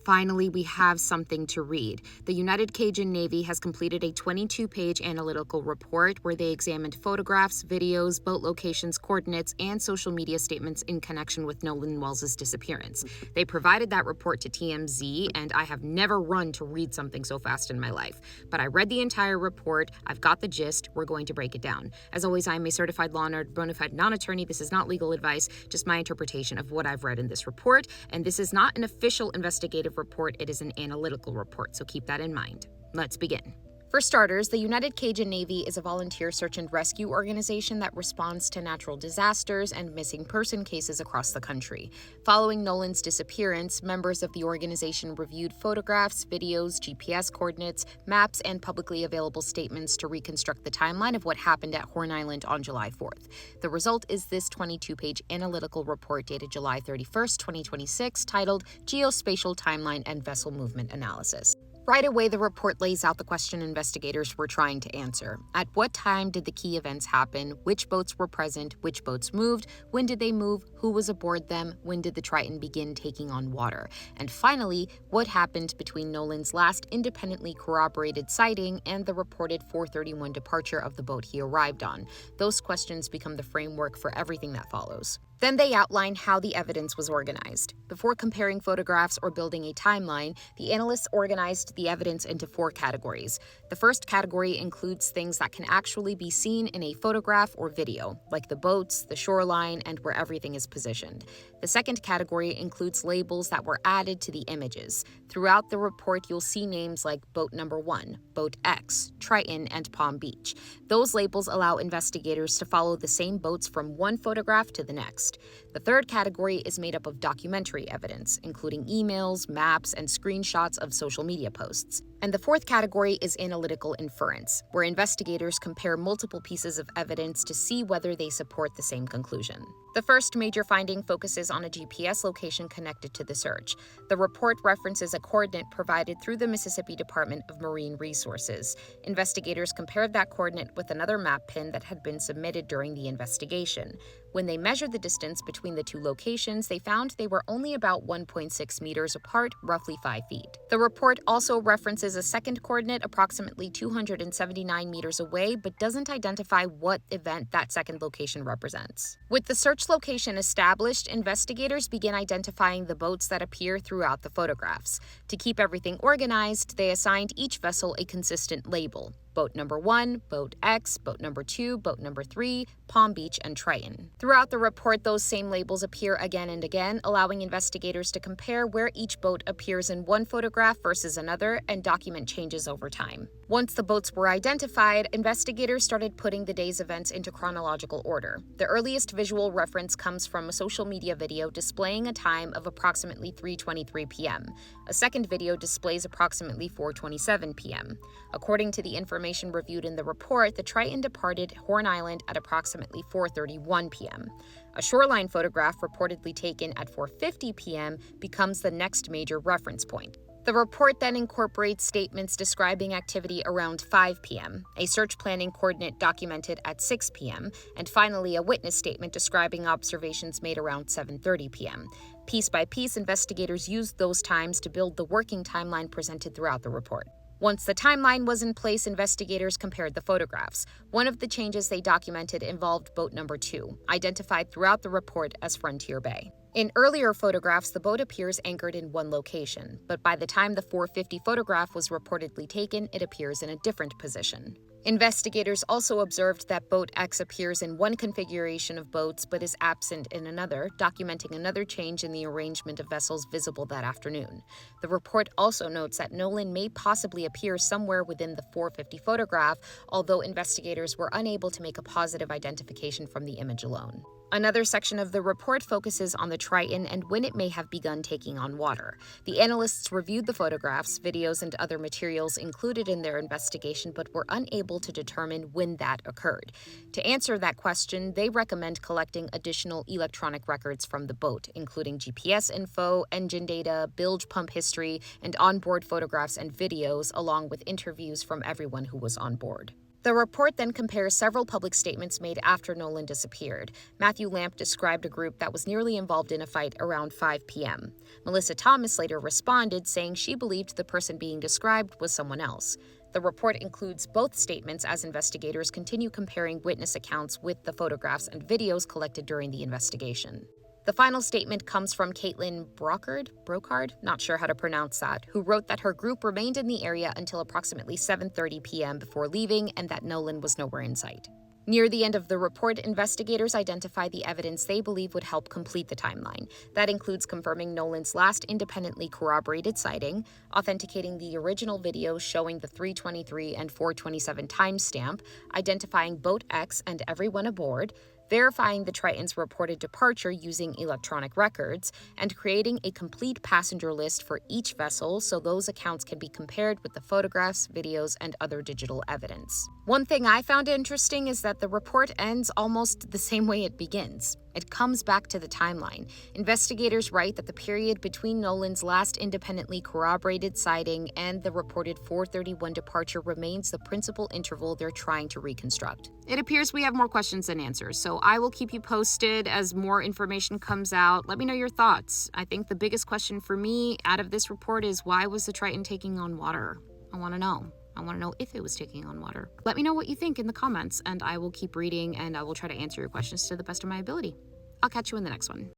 Finally, we have something to read. The United Cajun Navy has completed a 22-page analytical report where they examined photographs, videos, boat locations, coordinates, and social media statements in connection with Nolan Wells' disappearance. They provided that report to TMZ, and I have never run to read something so fast in my life. But I read the entire report. I've got the gist. We're going to break it down. As always, I am a certified law nerd, bona fide non-attorney. This is not legal advice, just my interpretation of what I've read in this report. And this is not an official investigative report, it is an analytical report, so keep that in mind. Let's begin. For starters, the United Cajun Navy is a volunteer search and rescue organization that responds to natural disasters and missing person cases across the country. Following Nolan's disappearance, members of the organization reviewed photographs, videos, GPS coordinates, maps, and publicly available statements to reconstruct the timeline of what happened at Horn Island on July 4th. The result is this 22-page analytical report dated July 31st, 2026, titled Geospatial Timeline and Vessel Movement Analysis. Right away, the report lays out the question investigators were trying to answer. At what time did the key events happen? Which boats were present? Which boats moved? When did they move? Who was aboard them? When did the Triton begin taking on water? And finally, what happened between Nolan's last independently corroborated sighting and the reported 4:31 departure of the boat he arrived on? Those questions become the framework for everything that follows. Then they outline how the evidence was organized. Before comparing photographs or building a timeline, the analysts organized the evidence into 4 categories. The first category includes things that can actually be seen in a photograph or video, like the boats, the shoreline, and where everything is positioned. The second category includes labels that were added to the images. Throughout the report, you'll see names like Boat Number 1, Boat X, Triton, and Palm Beach. Those labels allow investigators to follow the same boats from one photograph to the next. The third category is made up of documentary evidence, including emails, maps, and screenshots of social media posts. And the fourth category is analytical inference, where investigators compare multiple pieces of evidence to see whether they support the same conclusion. The first major finding focuses on a GPS location connected to the search. The report references a coordinate provided through the Mississippi Department of Marine Resources. Investigators compared that coordinate with another map pin that had been submitted during the investigation. When they measured the distance between the 2 locations, they found they were only about 1.6 meters apart, roughly 5 feet. The report also references a second coordinate approximately 279 meters away, but doesn't identify what event that second location represents. With the search location established, investigators begin identifying the boats that appear throughout the photographs. To keep everything organized, they assigned each vessel a consistent label. Boat Number 1, Boat X, Boat Number 2, Boat Number 3, Palm Beach, and Triton. Throughout the report, those same labels appear again and again, allowing investigators to compare where each boat appears in one photograph versus another and document changes over time. Once the boats were identified, investigators started putting the day's events into chronological order. The earliest visual reference comes from a social media video displaying a time of approximately 3:23 p.m. A second video displays approximately 4:27 p.m. According to the information reviewed in the report, the Triton departed Horn Island at approximately 4:31 p.m. A shoreline photograph reportedly taken at 4:50 p.m. becomes the next major reference point. The report then incorporates statements describing activity around 5 p.m., a search planning coordinate documented at 6 p.m., and finally a witness statement describing observations made around 7:30 p.m. Piece by piece, investigators used those times to build the working timeline presented throughout the report. Once the timeline was in place, investigators compared the photographs. One of the changes they documented involved Boat Number 2, identified throughout the report as Frontier Bay. In earlier photographs, the boat appears anchored in one location, but by the time the 4:50 photograph was reportedly taken, it appears in a different position. Investigators also observed that Boat X appears in one configuration of boats but is absent in another, documenting another change in the arrangement of vessels visible that afternoon. The report also notes that Nolan may possibly appear somewhere within the 4:50 photograph, although investigators were unable to make a positive identification from the image alone. Another section of the report focuses on the Triton and when it may have begun taking on water. The analysts reviewed the photographs, videos, and other materials included in their investigation but were unable to determine when that occurred. To answer that question, they recommend collecting additional electronic records from the boat, including GPS info, engine data, bilge pump history, and onboard photographs and videos, along with interviews from everyone who was on board. The report then compares several public statements made after Nolan disappeared. Matthew Lamp described a group that was nearly involved in a fight around 5 p.m. Melissa Thomas later responded, saying she believed the person being described was someone else. The report includes both statements as investigators continue comparing witness accounts with the photographs and videos collected during the investigation. The final statement comes from Caitlin Brocard, not sure how to pronounce that, who wrote that her group remained in the area until approximately 7:30 p.m. before leaving and that Nolan was nowhere in sight. Near the end of the report, investigators identify the evidence they believe would help complete the timeline. That includes confirming Nolan's last independently corroborated sighting, authenticating the original video showing the 3:23 and 4:27 timestamp, identifying Boat X and everyone aboard, verifying the Triton's reported departure using electronic records, and creating a complete passenger list for each vessel so those accounts can be compared with the photographs, videos, and other digital evidence. One thing I found interesting is that the report ends almost the same way it begins. It comes back to the timeline. Investigators write that the period between Nolan's last independently corroborated sighting and the reported 4:31 departure remains the principal interval they're trying to reconstruct. It appears we have more questions than answers, so I will keep you posted as more information comes out. Let me know your thoughts. I think the biggest question for me out of this report is, why was the Triton taking on water? I want to know. I want to know if it was taking on water. Let me know what you think in the comments, and I will keep reading and I will try to answer your questions to the best of my ability. I'll catch you in the next one.